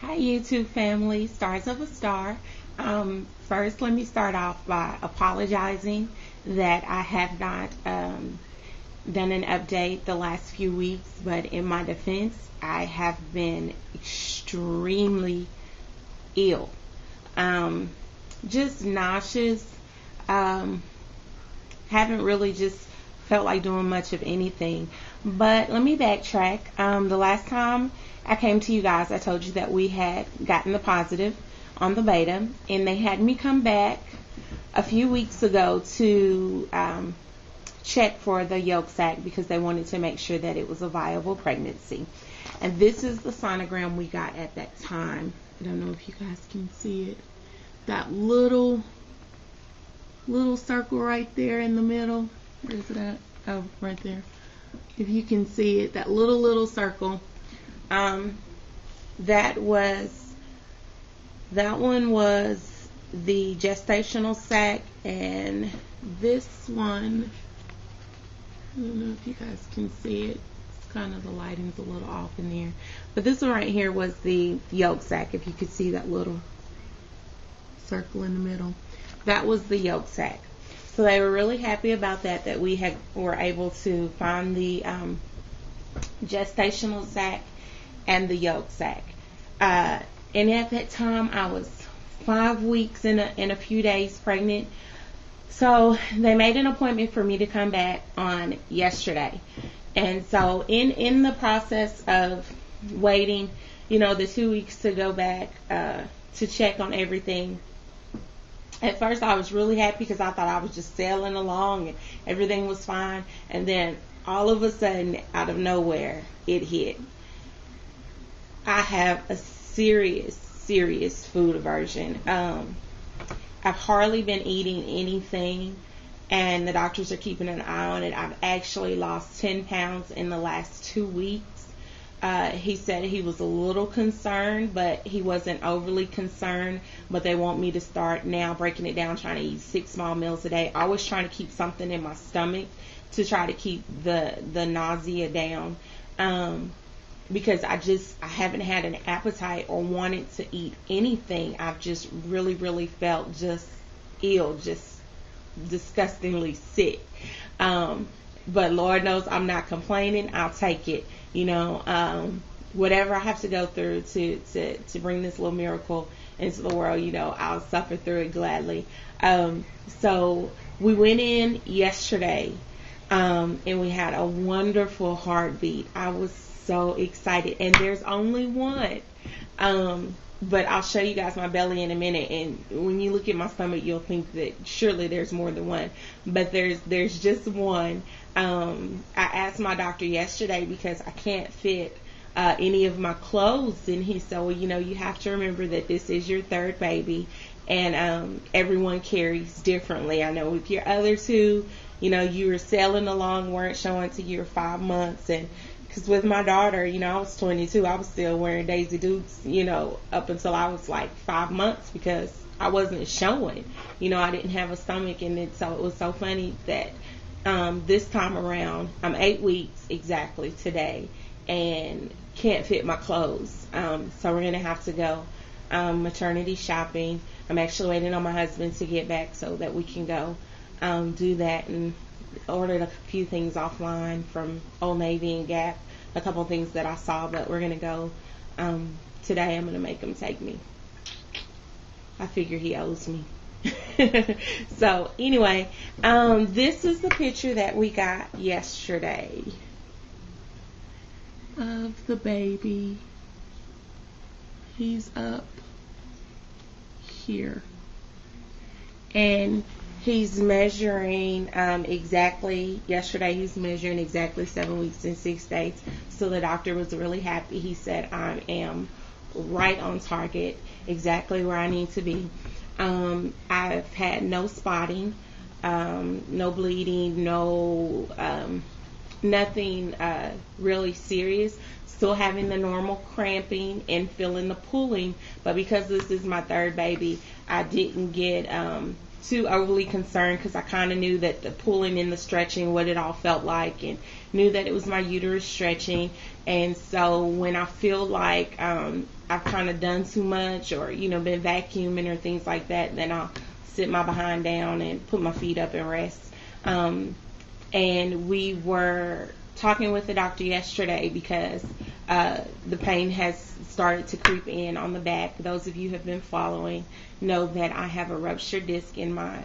Hi YouTube family, Stars of a Star. First, let me start off by apologizing that I have not done an update the last few weeks, but in my defense, I have been extremely ill. Just nauseous. Haven't really just felt like doing much of anything. But let me backtrack. The last time I came to you guys, I told you that we had gotten the positive on the beta, and they had me come back a few weeks ago to check for the yolk sac because they wanted to make sure that it was a viable pregnancy. And this is the sonogram we got at that time. I don't know if you guys can see it. That little circle right there in the middle. Where's it at? Oh, right there. If you can see it, that little circle. That one was the gestational sac, and this one, I don't know if you guys can see it. It's kind of, the lighting's a little off in there. But this one right here was the yolk sac, if you could see that little circle in the middle. That was the yolk sac. So they were really happy about that we were able to find the gestational sac and the yolk sac. And at that time, I was 5 weeks in a few days pregnant. So they made an appointment for me to come back on yesterday. And so in the process of waiting, the 2 weeks to go back to check on everything, at first I was really happy because I thought I was just sailing along and everything was fine. And then all of a sudden, out of nowhere, it hit. I have a serious food aversion. I've hardly been eating anything, and the doctors are keeping an eye on it. I've actually lost 10 pounds in the last 2 weeks. He said he was a little concerned, but he wasn't overly concerned. But they want me to start now breaking it down, trying to eat 6 small meals a day. Always trying to keep something in my stomach to try to keep the nausea down. Because I haven't had an appetite or wanted to eat anything. I've just really felt just ill, just disgustingly sick. But Lord knows I'm not complaining. I'll take it. Whatever I have to go through to bring this little miracle into the world, I'll suffer through it gladly. So we went in yesterday, and we had a wonderful heartbeat. I was so excited, and there's only one. But I'll show you guys my belly in a minute, and when you look at my stomach, you'll think that surely there's more than one, but there's just one. I asked my doctor yesterday because I can't fit any of my clothes, and he said, well, you have to remember that this is your third baby, and everyone carries differently. I know with your other two, you were sailing along, weren't showing till you were 5 months, and because with my daughter, I was 22, I was still wearing Daisy Dukes, up until I was like 5 months because I wasn't showing. I didn't have a stomach, and so it was so funny that this time around, I'm 8 weeks exactly today and can't fit my clothes. So we're going to have to go maternity shopping. I'm actually waiting on my husband to get back so that we can go do that, and ordered a few things offline from Old Navy and Gap, a couple things that I saw, but we're going to go today. I'm going to make him take me. I figure he owes me. So anyway, this is the picture that we got yesterday of the baby. He's up here, and he's measuring exactly, yesterday he's measuring exactly 7 weeks and 6 days. So the doctor was really happy. He said I am right on target, exactly where I need to be. I've had no spotting, no bleeding, no nothing really serious. Still having the normal cramping and feeling the pulling, but because this is my third baby, I didn't get too overly concerned because I kind of knew that the pulling and the stretching, what it all felt like, and knew that it was my uterus stretching. And so when I feel like I've kind of done too much, or been vacuuming or things like that, then I'll sit my behind down and put my feet up and rest. And we were talking with the doctor yesterday because the pain has started to creep in on the back. Those of you who have been following know that I have a ruptured disc in my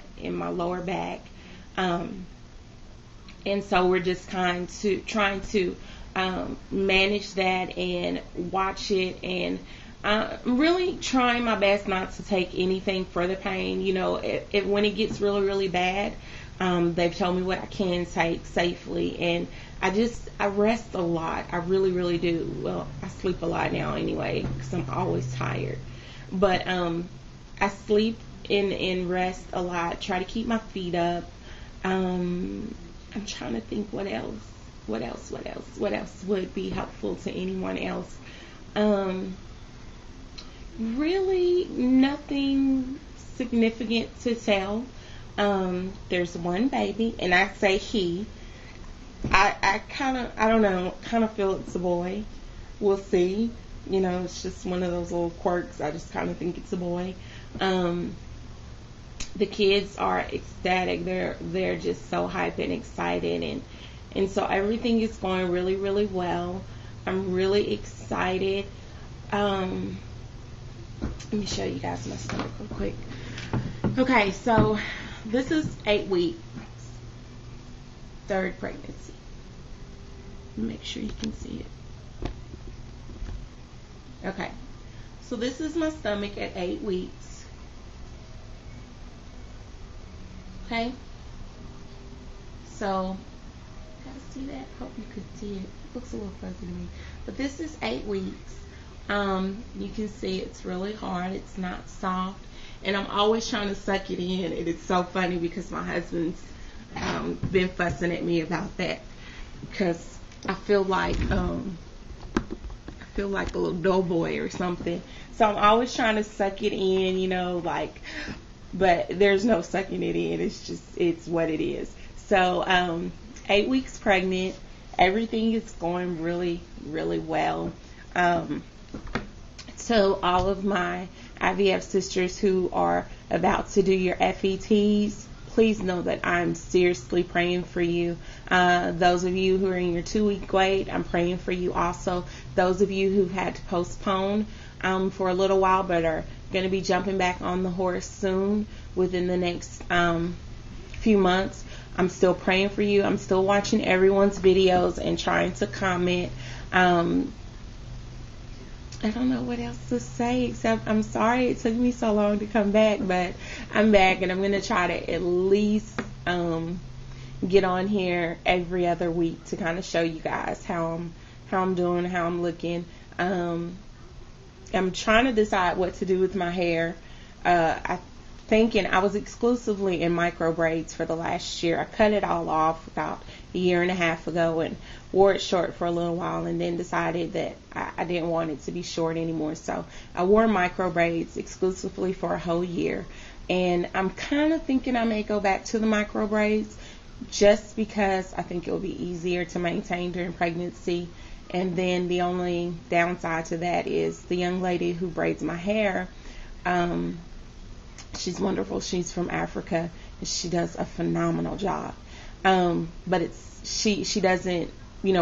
lower back, and so we're just trying to manage that and watch it, and I'm really trying my best not to take anything for the pain. When it gets really, really bad, they've told me what I can take safely, and I rest a lot. I really, really do. Well, I sleep a lot now anyway because I'm always tired. But I sleep and rest a lot. Try to keep my feet up. I'm trying to think what else would be helpful to anyone else. Really nothing significant to tell. There's one baby, and I say he. I don't know, kind of feel it's a boy. We'll see. It's just one of those little quirks. I just kind of think it's a boy. The kids are ecstatic. They're just so hype and excited, and so everything is going really, really well. I'm really excited. Let me show you guys my stomach real quick. Okay, so this is 8 weeks, third pregnancy. Make sure you can see it. Okay, so this is my stomach at 8 weeks. Okay, so you guys see that? Hope you could see it. It looks a little fuzzy to me, but this is 8 weeks. You can see it's really hard. It's not soft, and I'm always trying to suck it in, and it's so funny because my husband's been fussing at me about that because I feel like a little doughboy or something. So I'm always trying to suck it in, but there's no sucking it in. It's what it is. So 8 weeks pregnant. Everything is going really, really well. So all of my IVF sisters who are about to do your FETs, please know that I'm seriously praying for you. Those of you who are in your 2-week wait, I'm praying for you also. Those of you who've had to postpone for a little while but are going to be jumping back on the horse soon within the next few months, I'm still praying for you. I'm still watching everyone's videos and trying to comment. I don't know what else to say except I'm sorry it took me so long to come back, but I'm back, and I'm going to try to at least get on here every other week to kind of show you guys how I'm doing, how I'm looking. I'm trying to decide what to do with my hair. I was exclusively in micro braids for the last year. I cut it all off about a year and a half ago and wore it short for a little while, and then decided that I didn't want it to be short anymore. So I wore micro braids exclusively for a whole year, and I'm kind of thinking I may go back to the micro braids just because I think it will be easier to maintain during pregnancy. And then the only downside to that is the young lady who braids my hair, she's wonderful. She's from Africa, and she does a phenomenal job. But she doesn't,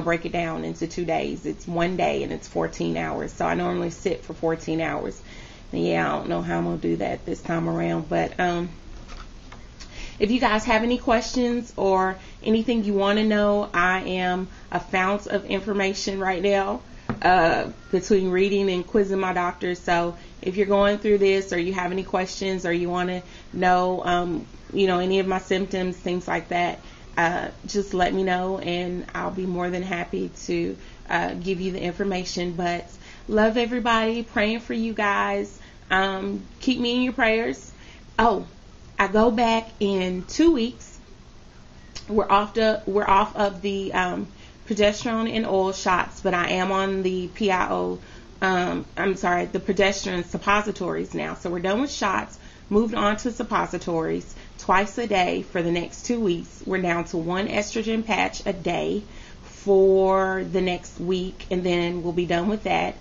break it down into 2 days. It's 1 day and it's 14 hours. So I normally sit for 14 hours. And yeah, I don't know how I'm going to do that this time around. But if you guys have any questions or anything you want to know, I am a fount of information right now between reading and quizzing my doctor. So if you're going through this or you have any questions or you want to know, any of my symptoms, things like that, just let me know and I'll be more than happy to give you the information. But love everybody, praying for you guys. Keep me in your prayers. Oh, I go back in 2 weeks. We're off of the progesterone and oil shots, but I am on the the progesterone suppositories now. So we're done with shots. moved on to suppositories twice a day for the next 2 weeks. We're down to 1 estrogen patch a day for the next week, and then we'll be done with that.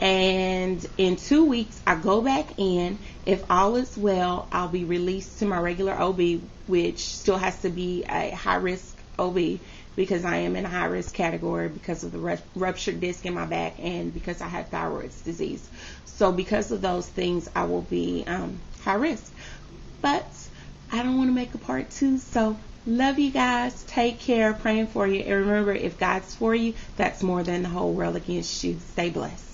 And in 2 weeks, I go back in. If all is well, I'll be released to my regular OB, which still has to be a high-risk OB because I am in a high-risk category because of the ruptured disc in my back and because I have thyroid disease. So because of those things, I will be high risk. But I don't want to make a part 2, so love you guys. Take care. Praying for you. And remember, if God's for you, that's more than the whole world against you. Stay blessed.